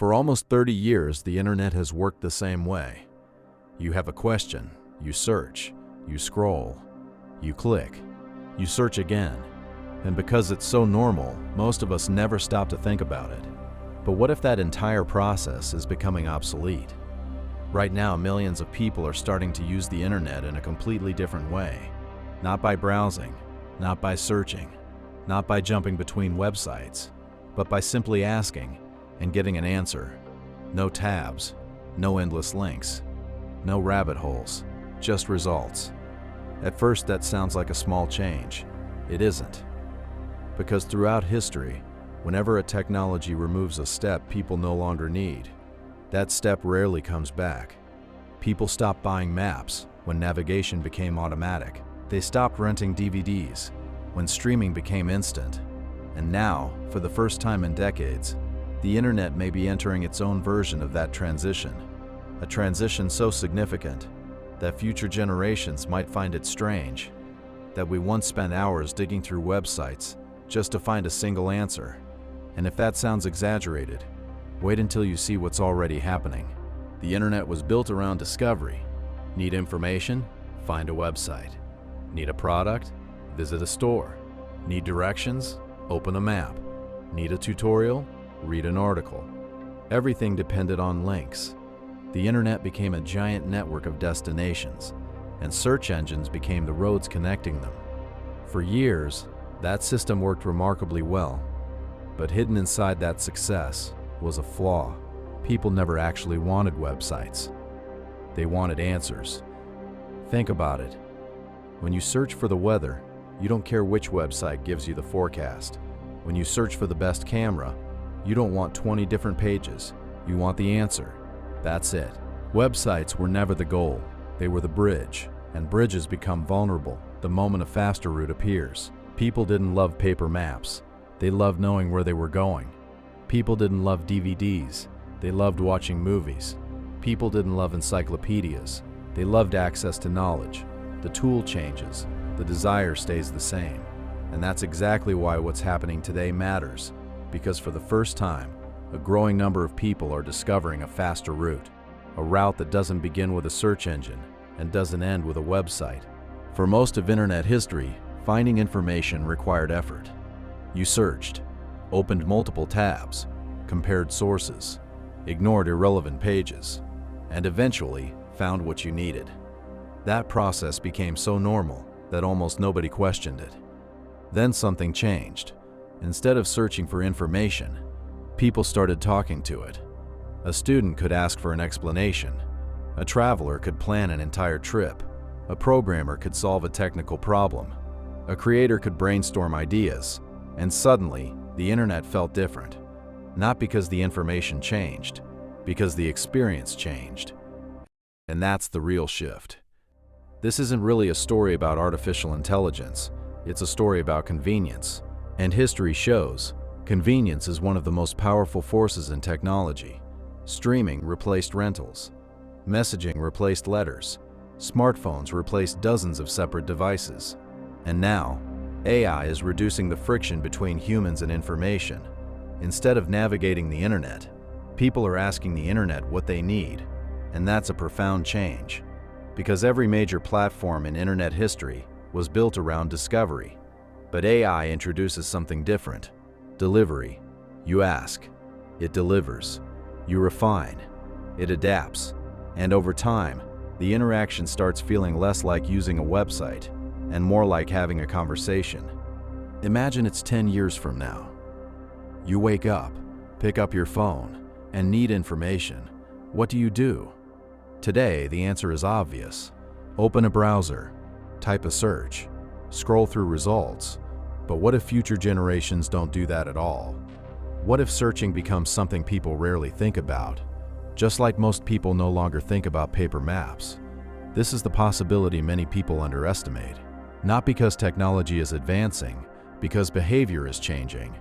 For almost 30 years, the internet has worked the same way. You have a question, you search, you scroll, you click, you search again. And because it's so normal, most of us never stop to think about it. But what if that entire process is becoming obsolete? Right now, millions of people are starting to use the internet in a completely different way. Not by browsing, not by searching, not by jumping between websites, but by simply asking and getting an answer. No tabs, no endless links, no rabbit holes, just results. At first, that sounds like a small change. It isn't. Because throughout history, whenever a technology removes a step people no longer need, that step rarely comes back. People stopped buying maps when navigation became automatic. They stopped renting DVDs when streaming became instant. And now, for the first time in decades, the internet may be entering its own version of that transition. A transition so significant that future generations might find it strange that we once spent hours digging through websites just to find a single answer. And if that sounds exaggerated, wait until you see what's already happening. The internet was built around discovery. Need information? Find a website. Need a product? Visit a store. Need directions? Open a map. Need a tutorial? Read an article. Everything depended on links. The internet became a giant network of destinations, and search engines became the roads connecting them. For years, that system worked remarkably well, but hidden inside that success was a flaw. People never actually wanted websites. They wanted answers. Think about it. When you search for the weather, you don't care which website gives you the forecast. When you search for the best camera, you don't want 20 different pages. You want the answer. That's it. Websites were never the goal. They were the bridge, and bridges become vulnerable the moment a faster route appears. People didn't love paper maps. They loved knowing where they were going. People didn't love DVDs. They loved watching movies. People didn't love encyclopedias. They loved access to knowledge. The tool changes. The desire stays the same. And that's exactly why what's happening today matters. Because for the first time, a growing number of people are discovering a faster route. A route that doesn't begin with a search engine and doesn't end with a website. For most of internet history, finding information required effort. You searched, opened multiple tabs, compared sources, ignored irrelevant pages, and eventually found what you needed. That process became so normal that almost nobody questioned it. Then something changed. Instead of searching for information, people started talking to it. A student could ask for an explanation. A traveler could plan an entire trip. A programmer could solve a technical problem. A creator could brainstorm ideas. And suddenly, the internet felt different. Not because the information changed, because the experience changed. And that's the real shift. This isn't really a story about artificial intelligence. It's a story about convenience. And history shows, convenience is one of the most powerful forces in technology. Streaming replaced rentals. Messaging replaced letters. Smartphones replaced dozens of separate devices. And now, AI is reducing the friction between humans and information. Instead of navigating the internet, people are asking the internet what they need. And that's a profound change. Because every major platform in internet history was built around discovery. But AI introduces something different. Delivery. You ask. It delivers. You refine. It adapts. And over time, the interaction starts feeling less like using a website and more like having a conversation. Imagine it's 10 years from now. You wake up, pick up your phone, and need information. What do? Today, the answer is obvious. Open a browser, type a search, scroll through results. But what if future generations don't do that at all? What if searching becomes something people rarely think about? Just like most people no longer think about paper maps. This is the possibility many people underestimate. Not because technology is advancing, because behavior is changing.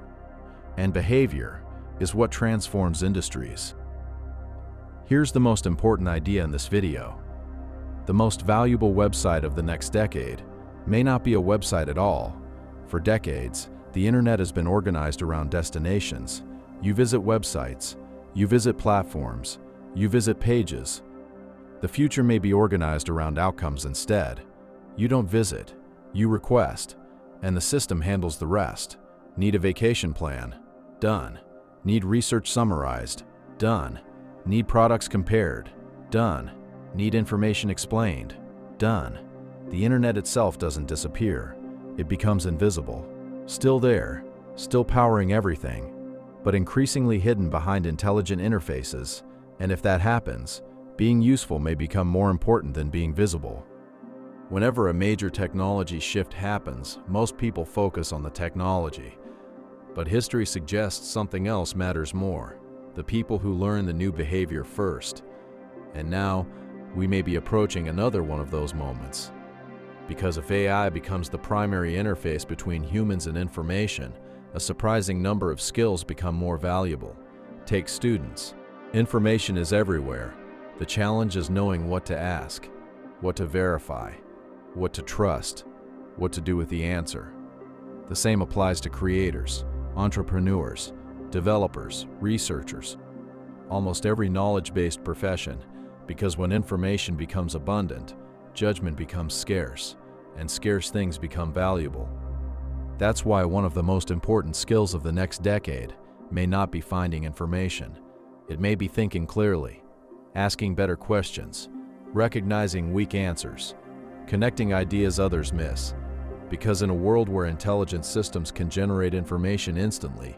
And behavior is what transforms industries. Here's the most important idea in this video. The most valuable website of the next decade may not be a website at all. For decades, the internet has been organized around destinations. You visit websites, You visit platforms. You visit pages. The future may be organized around outcomes instead. You don't visit, you request, and the system handles the rest. Need a vacation plan? Done. Need research summarized? Done. Need products compared? Done. Need information explained? Done. The internet itself doesn't disappear. It becomes invisible. Still there, still powering everything, but increasingly hidden behind intelligent interfaces, and if that happens, being useful may become more important than being visible. Whenever a major technology shift happens, most people focus on the technology. But history suggests something else matters more: the people who learn the new behavior first. And now, we may be approaching another one of those moments. Because if AI becomes the primary interface between humans and information, a surprising number of skills become more valuable. Take students. Information is everywhere. The challenge is knowing what to ask, what to verify, what to trust, what to do with the answer. The same applies to creators, entrepreneurs, developers, researchers, almost every knowledge-based profession, because when information becomes abundant, judgment becomes scarce, and scarce things become valuable. That's why one of the most important skills of the next decade may not be finding information. It may be thinking clearly, asking better questions, recognizing weak answers, connecting ideas others miss. Because in a world where intelligent systems can generate information instantly,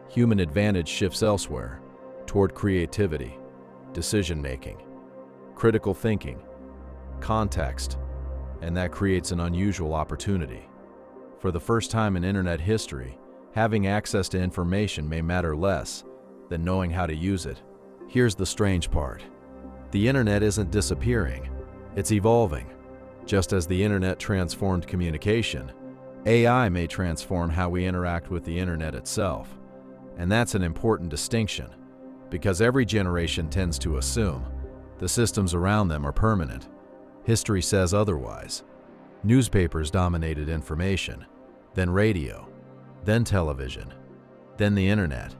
human advantage shifts elsewhere, toward creativity, decision-making, critical thinking, context, and that creates an unusual opportunity. For the first time in internet history, having access to information may matter less than knowing how to use it. Here's the strange part. The internet isn't disappearing, it's evolving. Just as the internet transformed communication, AI may transform how we interact with the internet itself. And that's an important distinction, because every generation tends to assume the systems around them are permanent. History says otherwise. Newspapers dominated information, then radio, then television, then the internet.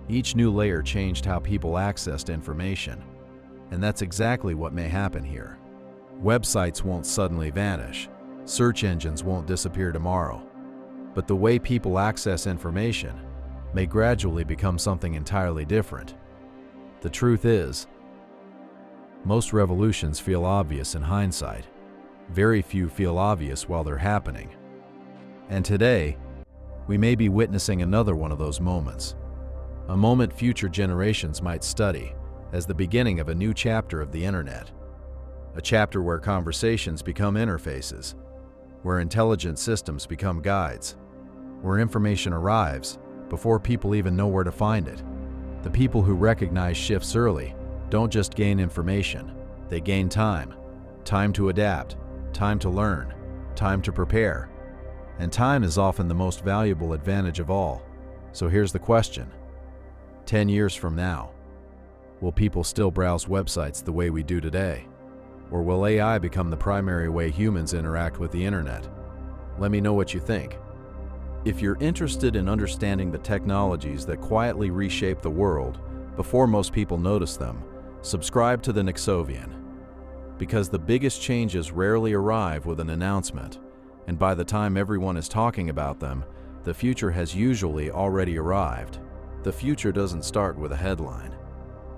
Each new layer changed how people accessed information, and that's exactly what may happen here. Websites won't suddenly vanish, search engines won't disappear tomorrow, but the way people access information may gradually become something entirely different. The truth is, most revolutions feel obvious in hindsight. Very few feel obvious while they're happening. And today, we may be witnessing another one of those moments. A moment future generations might study as the beginning of a new chapter of the internet. A chapter where conversations become interfaces, where intelligent systems become guides, where information arrives before people even know where to find it. The people who recognize shifts early don't just gain information, they gain time. Time to adapt, time to learn, time to prepare. And time is often the most valuable advantage of all. So here's the question. 10 years from now, will people still browse websites the way we do today? Or will AI become the primary way humans interact with the internet? Let me know what you think. If you're interested in understanding the technologies that quietly reshape the world before most people notice them, subscribe to the Nexovian. Because the biggest changes rarely arrive with an announcement, and by the time everyone is talking about them, the future has usually already arrived. The future doesn't start with a headline.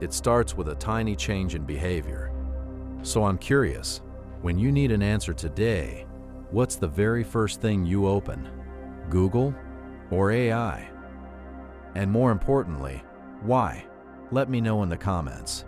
It starts with a tiny change in behavior. So I'm curious, when you need an answer today, what's the very first thing you open? Google or AI? And more importantly, why? Let me know in the comments.